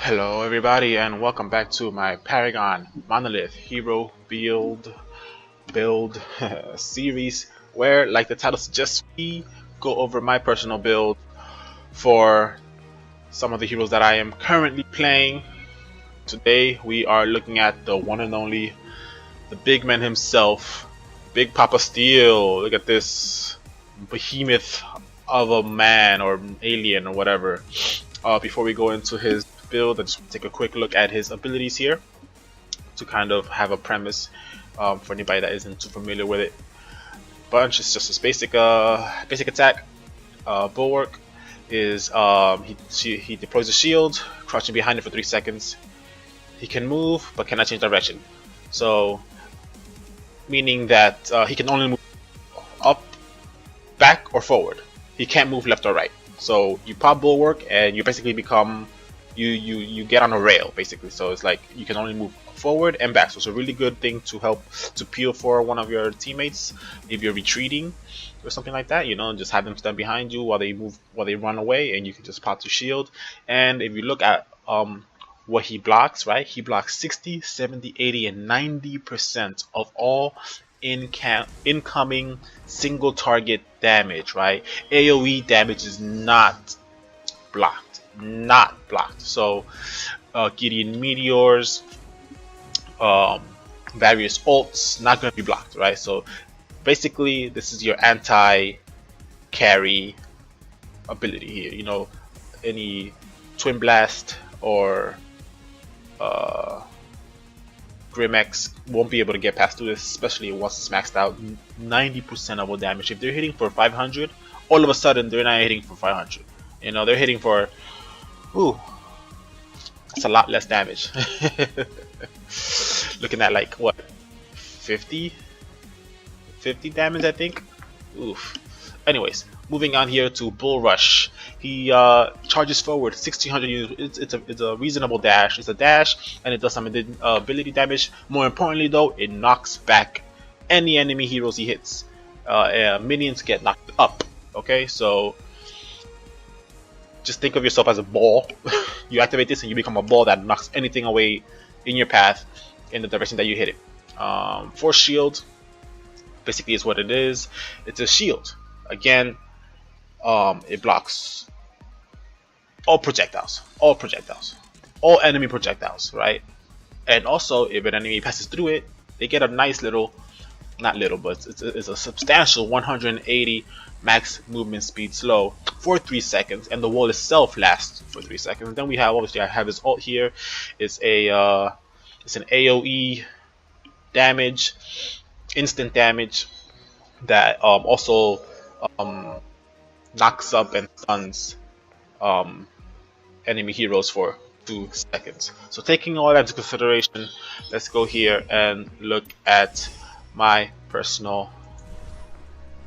Hello everybody and welcome back to my Paragon Monolith Hero build series where, like the title suggests, we go over my personal build for some of the heroes that I am currently playing. Today we are looking at the one and only, the big man himself, Big Papa Steel. Look at this behemoth of a man or alien or whatever. Before we go into his build, let's take a quick look at his abilities here to kind of have a premise for anybody that isn't too familiar with it. Bunch is just his basic attack. Bulwark is he deploys a shield, crouching behind it for 3 seconds. He can move but cannot change direction, so meaning that he can only move up, back, or forward. He can't move left or right. So you pop Bulwark and you basically become you get on a rail basically. So it's like you can only move forward and back. So it's a really good thing to help to peel for one of your teammates if you're retreating or something like that. You know, just have them stand behind you while they run away, and you can just pop the shield. And if you look at what he blocks, right? He blocks 60, 70, 80, and 90% of all incoming single target damage, right? AoE damage is not blocked. So Gideon meteors, various ults, not going to be blocked, right? So basically this is your anti-carry ability here. You know, any Twin Blast or Grimex won't be able to get past through this, especially once it's maxed out. 90% of all damage. If they're hitting for 500, all of a sudden they're not hitting for 500. You know, they're hitting for, ooh, that's a lot less damage. Looking at like what, 50 damage, I think. Oof. Anyways, moving on here to Bull Rush. He charges forward 1600 units. It's a reasonable dash. It's a dash, and it does some ability damage. More importantly, though, it knocks back any enemy heroes he hits. Minions get knocked up. Okay, so just think of yourself as a ball. You activate this, and you become a ball that knocks anything away in your path in the direction that you hit it. Force Shield basically is what it is. It's a shield. Again, it blocks all projectiles, all enemy projectiles, right? And also, if an enemy passes through it, they get a nice little, not little, but it's a substantial 180 max movement speed slow for 3 seconds, and the wall itself lasts for 3 seconds. Then we have, obviously, I have his ult here. It's an AoE damage, instant damage that also knocks up and stuns enemy heroes for 2 seconds. So taking all that into consideration, let's go here and look at my personal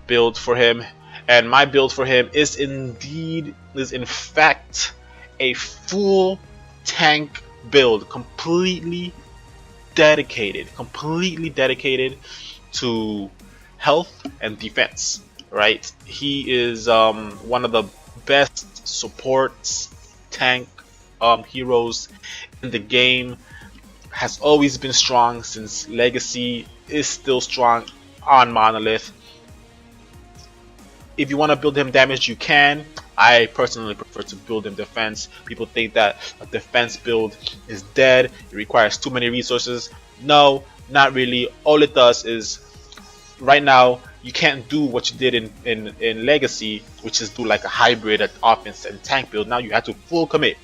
build for him. And my build for him is in fact a full tank build, completely dedicated to health and defense, right? He is one of the best supports tank heroes in the game. Has always been strong since Legacy, is still strong on Monolith. If you want to build him damage, you can. I personally prefer to build him defense. People think that a defense build is dead, it requires too many resources. No, not really. All it does is, right now, you can't do what you did in Legacy, which is do like a hybrid offense and tank build. Now you have to full commit.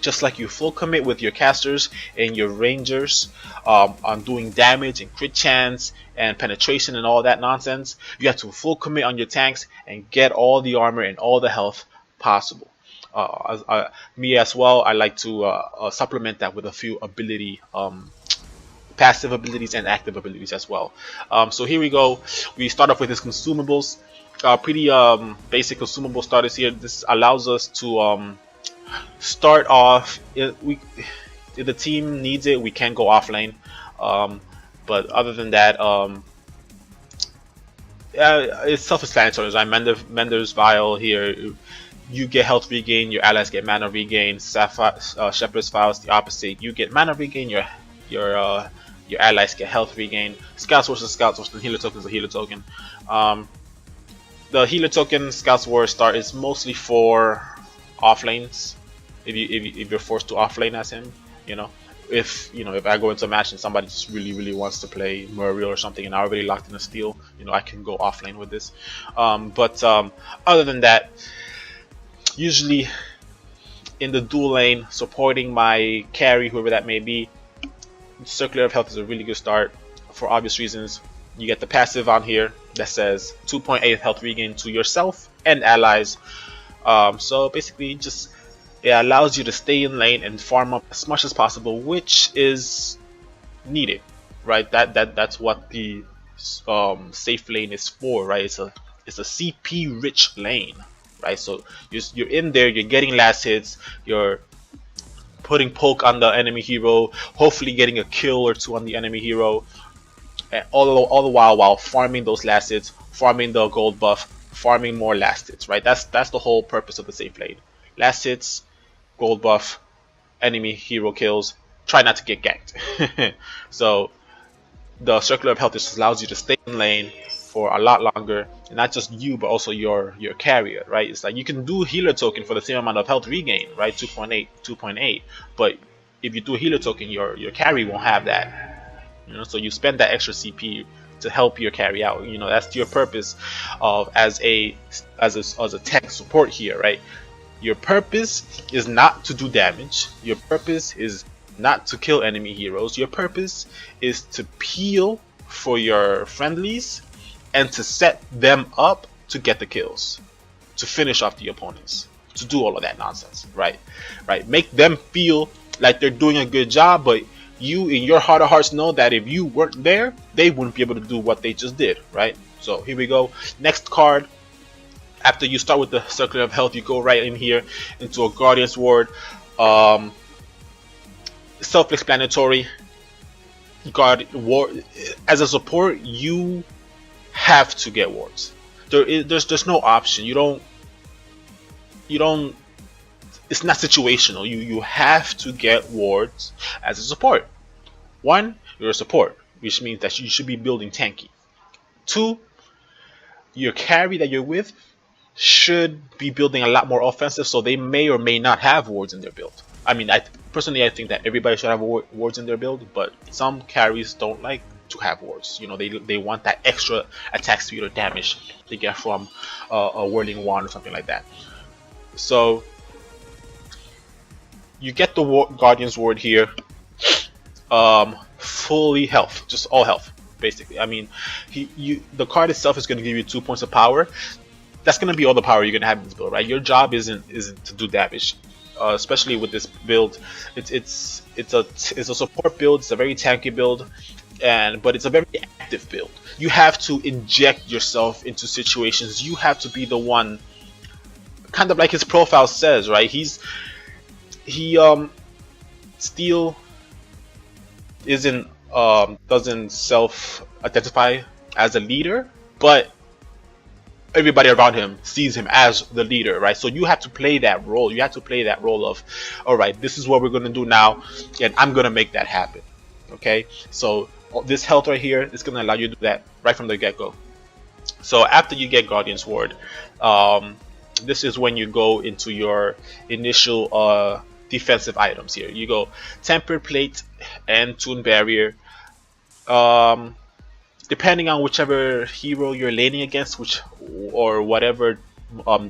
Just like you full commit with your casters and your rangers on doing damage and crit chance and penetration and all that nonsense, you have to full commit on your tanks and get all the armor and all the health possible. Me as well, I like to supplement that with a few ability passive abilities and active abilities as well. So here we go. We start off with his consumables. Pretty basic consumable starters here. This allows us to start off. If the team needs it, we can go offlane. But other than that, it's self-explanatory. Right? Mender's Vial here. you get health regain, your allies get mana regain. Shepherd's Vows, the opposite. You get mana regain, your allies get health regain. Scouts versus Scouts, the healer token is a healer token. The healer token Scouts War start is mostly for off lanes. If you're forced to off lane as him, if I go into a match and somebody just really wants to play Muriel or something, and I already locked in a steal, I can go off lane with this. But other than that, usually in the dual lane, supporting my carry, whoever that may be, Circular of Health is a really good start for obvious reasons. You get the passive on here that says 2.8 health regain to yourself and allies. So basically, it allows you to stay in lane and farm up as much as possible, which is needed, right? That's what the safe lane is for, right? It's a CP rich lane, right? So you're in there, you're getting last hits, you're putting poke on the enemy hero, hopefully getting a kill or two on the enemy hero, and all the while farming those last hits, farming the gold buff, farming more last hits, right? That's the whole purpose of the safe lane. Last hits, gold buff, enemy hero kills, try not to get ganked. So the Circular of Health just allows you to stay in lane for a lot longer, and not just you but also your carrier, right? It's like you can do healer token for the same amount of health regain, right? 2.8, but if you do a healer token, your carry won't have that. So you spend that extra CP to help your carry out. That's your purpose of as a tech support here, right? Your purpose is not to do damage. Your purpose is not to kill enemy heroes. Your purpose is to peel for your friendlies and to set them up to get the kills, to finish off the opponents, to do all of that nonsense, right? Make them feel like they're doing a good job, but you in your heart of hearts know that if you weren't there, they wouldn't be able to do what they just did, right? So here we go. Next card. After you start with the Circular of Health, you go right in here into a Guardian's Ward. Self-explanatory. Ward. As a support, you have to get wards. There's no option. You don't. It's not situational. You have to get wards as a support. 1, you're a support, which means that you should be building tanky. 2, your carry that you're with should be building a lot more offensive, so they may or may not have wards in their build. I mean, personally I think that everybody should have wards in their build, but some carries don't like to have wards. They want that extra attack speed or damage they get from a whirling wand or something like that. So you get the Guardian's Ward here, fully health, just all health basically. I mean, the card itself is going to give you 2 points of power. That's going to be all the power you're going to have in this build, right? Your job isn't to do damage, especially with this build. It's a support build. It's a very tanky build, but it's a very active build. You have to inject yourself into situations. You have to be the one, kind of like his profile says, right? He still doesn't self-identify as a leader, but everybody around him sees him as the leader, right? So you have to play that role. You have to play that role of, all right, this is what we're going to do now, and I'm going to make that happen. Okay, so this health right here is going to allow you to do that right from the get-go. So after you get Guardian's Ward, this is when you go into your initial defensive items here. You go Tempered Plate and Toon Barrier. Depending on whichever hero you're laning against, or whatever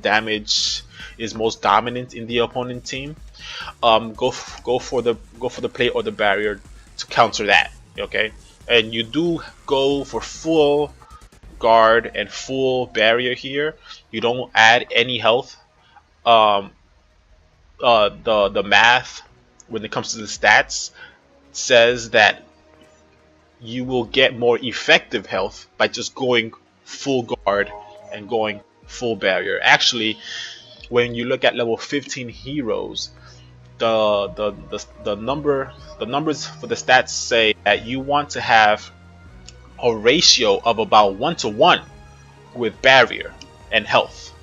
damage is most dominant in the opponent team, go for the plate or the barrier to counter that. Okay, and you do go for full guard and full barrier here. You don't add any health. The math when it comes to the stats says that you will get more effective health by just going full guard and going full barrier. Actually, when you look at level 15 heroes, the numbers for the stats say that you want to have a ratio of about 1-to-1 with barrier and health,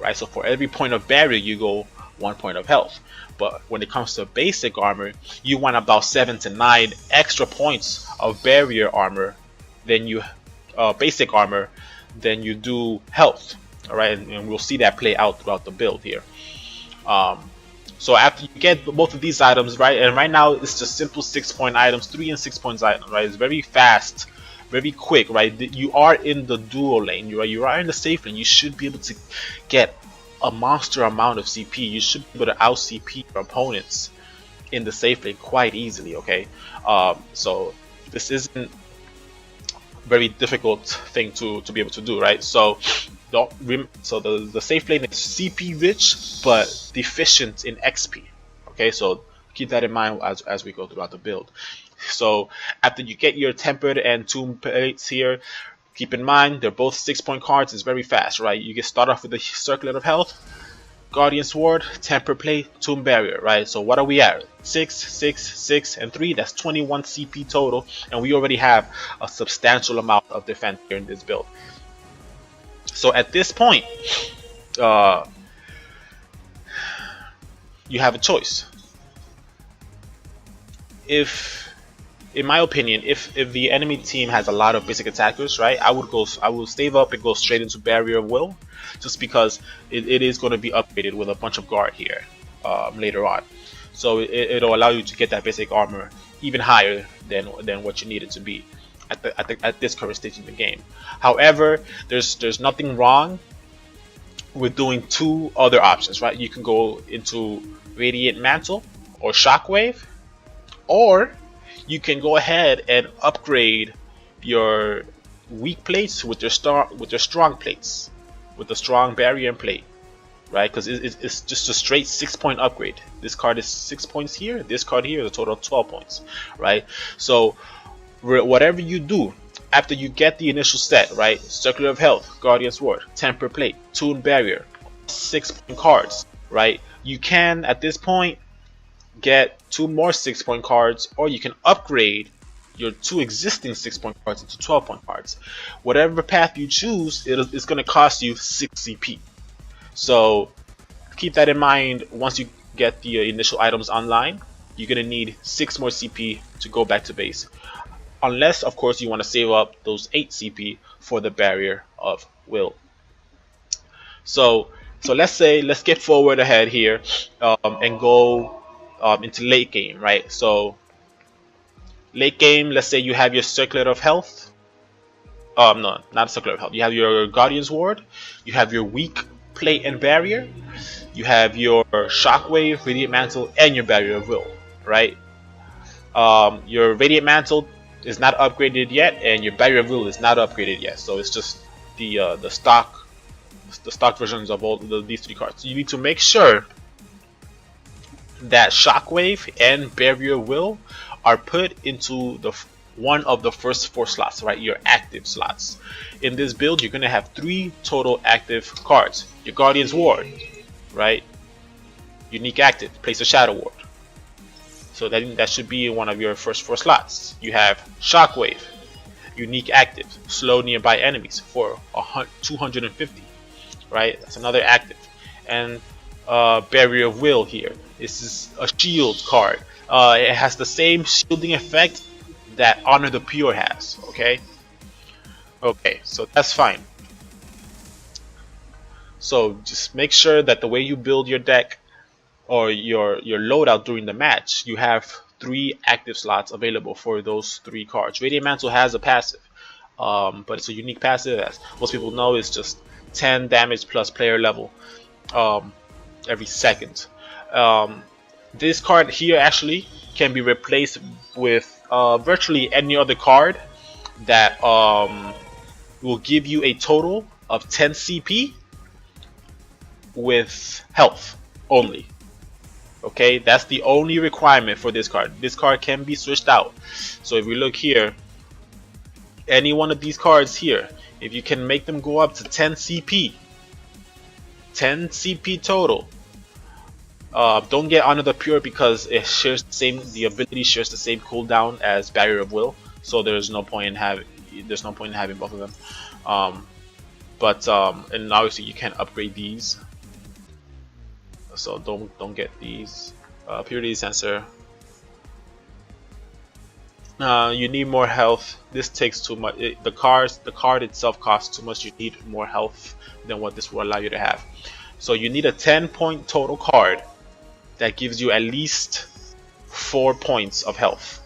right? So for every point of barrier, you go 1 point of health. But when it comes to basic armor, you want about 7 to 9 extra points of barrier armor than you basic armor than you do health. All right, and we'll see that play out throughout the build here. So after you get both of these items, right, and right now it's just simple 6-point items, 3 and 6 points items, right? It's very fast, very quick, right? You are in the duo lane, you are in the safe lane. You should be able to get a monster amount of CP. You should be able to out CP your opponents in the safe lane quite easily. Okay, so this isn't very difficult thing to be able to do, right? So the safe lane is CP rich but deficient in XP. Okay, so keep that in mind as we go throughout the build. So after you get your tempered and tomb plates here, keep in mind they're both 6-point cards. It's very fast, right? You get start off with the Circlet of Health, Guardian Sword, Temper Plate, Tomb Barrier, right? So what are we at? 6, 6, 6, and 3. That's 21 CP total, and we already have a substantial amount of defense here in this build. So at this point, you have a choice. In my opinion, if the enemy team has a lot of basic attackers, right, I will save up and go straight into Barrier of Will, just because it is going to be upgraded with a bunch of guard here later on. So it'll allow you to get that basic armor even higher than what you need it to be at this current stage in the game. However, there's nothing wrong with doing 2 other options, right? You can go into Radiant Mantle or Shockwave, or you can go ahead and upgrade your weak plates with your strong plates, with the strong barrier and plate, right? Because it's just a straight 6-point upgrade. This card is 6 points here. This card here is a total of 12 points, right? So whatever you do after you get the initial set, right? Circular of Health, Guardian Sword, Temper Plate, Tomb Barrier, 6-point cards, right? You can at this point get 2 more 6-point cards, or you can upgrade your 2 existing 6-point cards into 12-point cards. Whatever path you choose, it's going to cost you 6 CP. So keep that in mind. Once you get the initial items online, you're going to need 6 more CP to go back to base. Unless, of course, you want to save up those 8 CP for the Barrier of Will. So let's get forward ahead here and go into late game, right? So late game, let's say you have your Circlet of Health. No, not Circlet of Health. You have your Guardian's Ward, you have your weak plate and barrier, you have your Shockwave, Radiant Mantle, and your Barrier of Will, right? Your Radiant Mantle is not upgraded yet, and your Barrier of Will is not upgraded yet. So it's just the stock versions of all these 3 cards. So you need to make sure that Shockwave and Barrier of Will are put into one of the first 4 slots, right? Your active slots. In this build, you're gonna have 3 total active cards. Your Guardian's Ward, right? Unique active, place a Shadow Ward. So that should be in one of your first 4 slots. You have Shockwave, unique active, slow nearby enemies for 250, right? That's another active. And Barrier of Will here. This is a shield card. It has the same shielding effect that Honor the Pure has. Okay, so that's fine. So just make sure that the way you build your deck or your loadout during the match, you have 3 active slots available for those 3 cards. Radiant Mantle has a passive, but it's a unique passive. As most people know, it's just 10 damage plus player level every second. This card here actually can be replaced with virtually any other card that will give you a total of 10 CP with health only. Okay, that's the only requirement for this card. This card can be switched out. So if we look here, any one of these cards here, if you can make them go up to 10 CP total, don't get Honor the Pure because it shares the ability shares the same cooldown as Barrier of Will, so there's no point in having both of them. And obviously you can upgrade these so don't get these. Purity sensor. You need more health. This takes too much. The card itself costs too much. You need more health than what this will allow you to have. So you need a 10-point total card that gives you at least 4 points of health.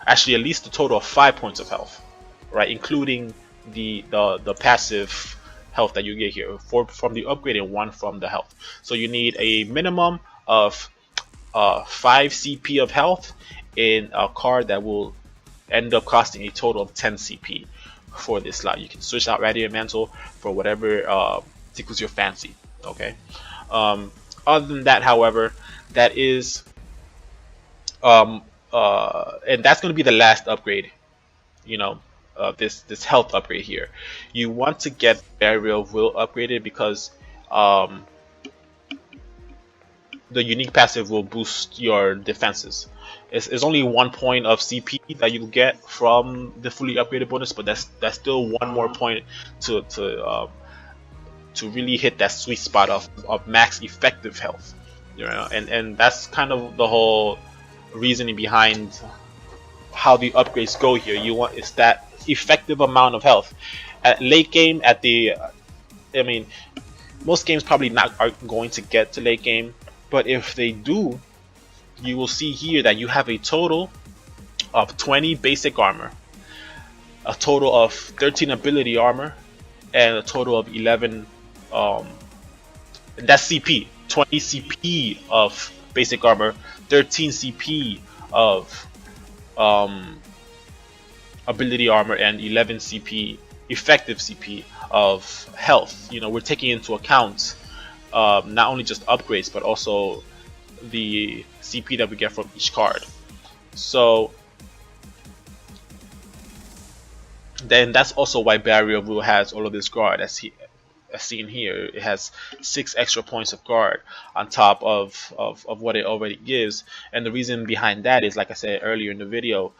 Actually, at least a total of 5 points of health, right? Including the passive health that you get here, 4 from the upgrade and 1 from the health. So you need a minimum of 5 CP of health in a card that will end up costing a total of 10 CP for this slot. You can switch out Radiant Mantle for whatever tickles your fancy. Okay. Other than that, however, that is and that's going to be the last upgrade. You know, this health upgrade here. You want to get Barrier of Will upgraded because the unique passive will boost your defenses. It's only 1 point of CP that you get from the fully upgraded bonus, but that's still 1 more point to really hit that sweet spot of max effective health. You know, and that's kind of the whole reasoning behind how the upgrades go here. You want is that effective amount of health at late game. I mean, most games probably aren't going to get to late game, but if they do, you will see here that you have a total of 20 basic armor, a total of 13 ability armor, and a total of 11 that's CP. 20 CP of basic armor, 13 CP of ability armor, and 11 CP effective CP of health. You know, we're taking into account not only just upgrades but also the CP that we get from each card. So then that's also why Barrier of Will has all of this guard as seen here. It has 6 extra points of guard on top of what it already gives, and the reason behind that is, like I said earlier in the video,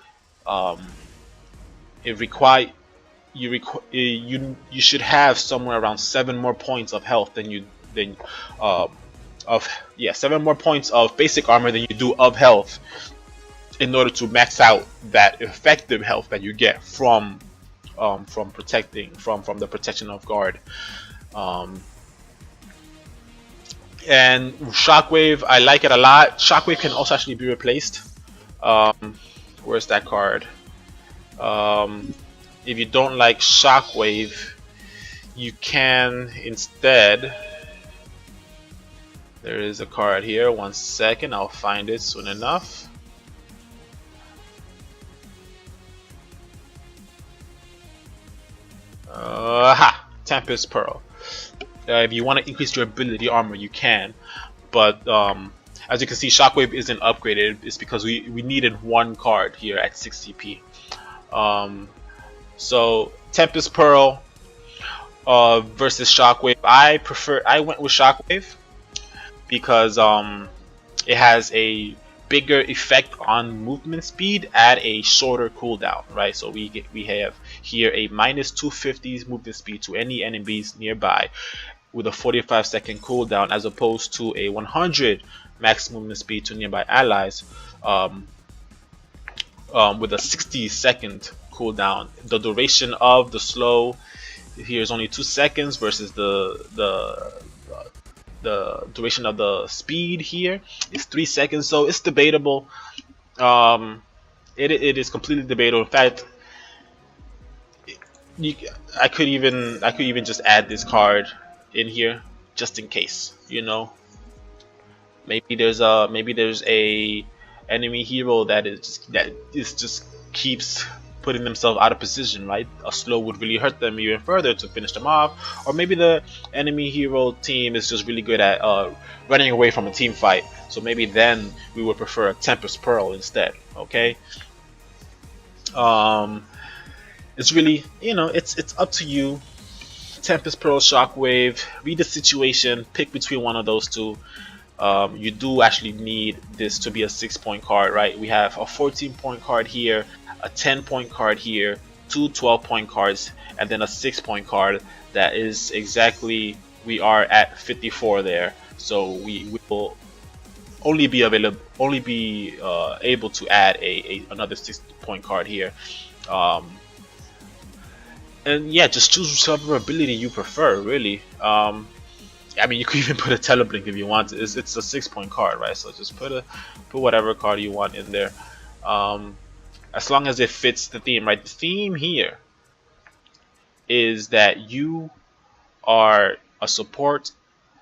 you should have somewhere around 7 more points of health than 7 more points of basic armor than you do of health in order to max out that effective health that you get from protecting from the protection of guard. And Shockwave, I like it a lot. Shockwave can also actually be replaced. Where's that card? If you don't like Shockwave, you can instead. There is a card here. 1 second, I'll find it soon enough. Tempest Pearl. If you want to increase your ability armor, you can, but as you can see, Shockwave isn't upgraded. It's because we needed 1 card here at 6 CP. So Tempest Pearl versus Shockwave. I went with Shockwave because it has a bigger effect on movement speed at a shorter cooldown, right? So we have here a minus 250 movement speed to any enemies nearby with a 45-second cooldown, as opposed to a 100 max movement speed to nearby allies with a 60-second cooldown. The duration of the slow here is only 2 seconds versus the duration of the speed here is 3 seconds. So it's debatable. It is completely debatable. In fact, I could even just add this card in here just in case, you know. Maybe there's a enemy hero that just keeps putting themselves out of position, right? A slow would really hurt them even further to finish them off, or maybe the enemy hero team is just really good at running away from a team fight, so maybe then we would prefer a Tempest Pearl instead. Okay, it's really, you know, it's up to you. Tempest Pearl, Shockwave, read the situation, pick between one of those two. You do actually need this to be a 6-point card, right? We have a 14-point card here, a 10-point card here, 2 12-point cards, and then a 6-point card that is exactly we are at 54 there, so we will only be able to add another 60-point card here. And yeah, just choose whichever ability you prefer, really. I mean, you could even put a Teleblink if you want. It's a 6-point card, right? So just put whatever card you want in there, as long as it fits the theme, right? The theme here is that you are a support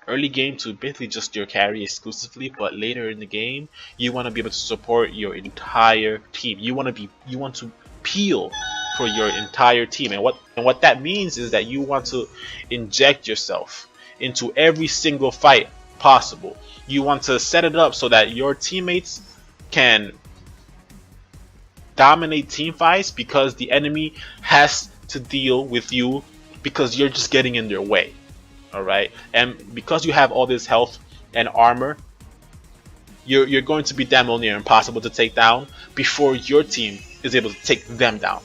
early game to basically just your carry exclusively, but later in the game you want to be able to support your entire team. You want to peel for your entire team, and what that means is that you want to inject yourself into every single fight possible. You want to set it up so that your teammates can dominate team fights because the enemy has to deal with you because you're just getting in their way. Alright, and because you have all this health and armor, you're going to be damn near impossible to take down before your team is able to take them down.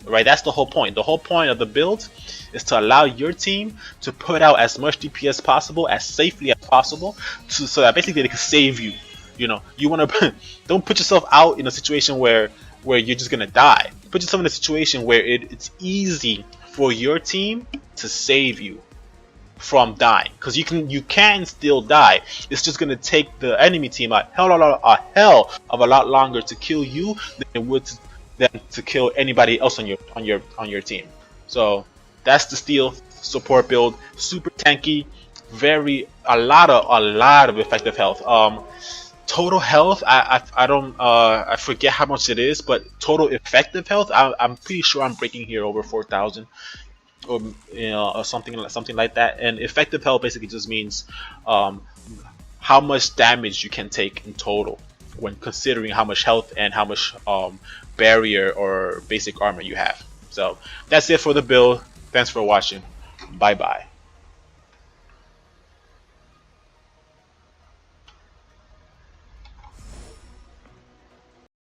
Right, that's the whole point. The whole point of the build is to allow your team to put out as much DP as possible, as safely as possible, so that basically they can save you. You know, you want to don't put yourself out in a situation where you're just gonna die. Put yourself in a situation where it's easy for your team to save you from dying, because you can still die. It's just gonna take the enemy team a hell of a lot longer to kill you than it would to kill anybody else on your team. So that's the steel support build. Super tanky, a lot of effective health. Total health, I forget how much it is, but total effective health, I'm pretty sure I'm breaking here over 4,000. Or or something like that. And effective health basically just means how much damage you can take in total when considering how much health and how much barrier or basic armor you have. So that's it for the build. Thanks for watching. Bye bye.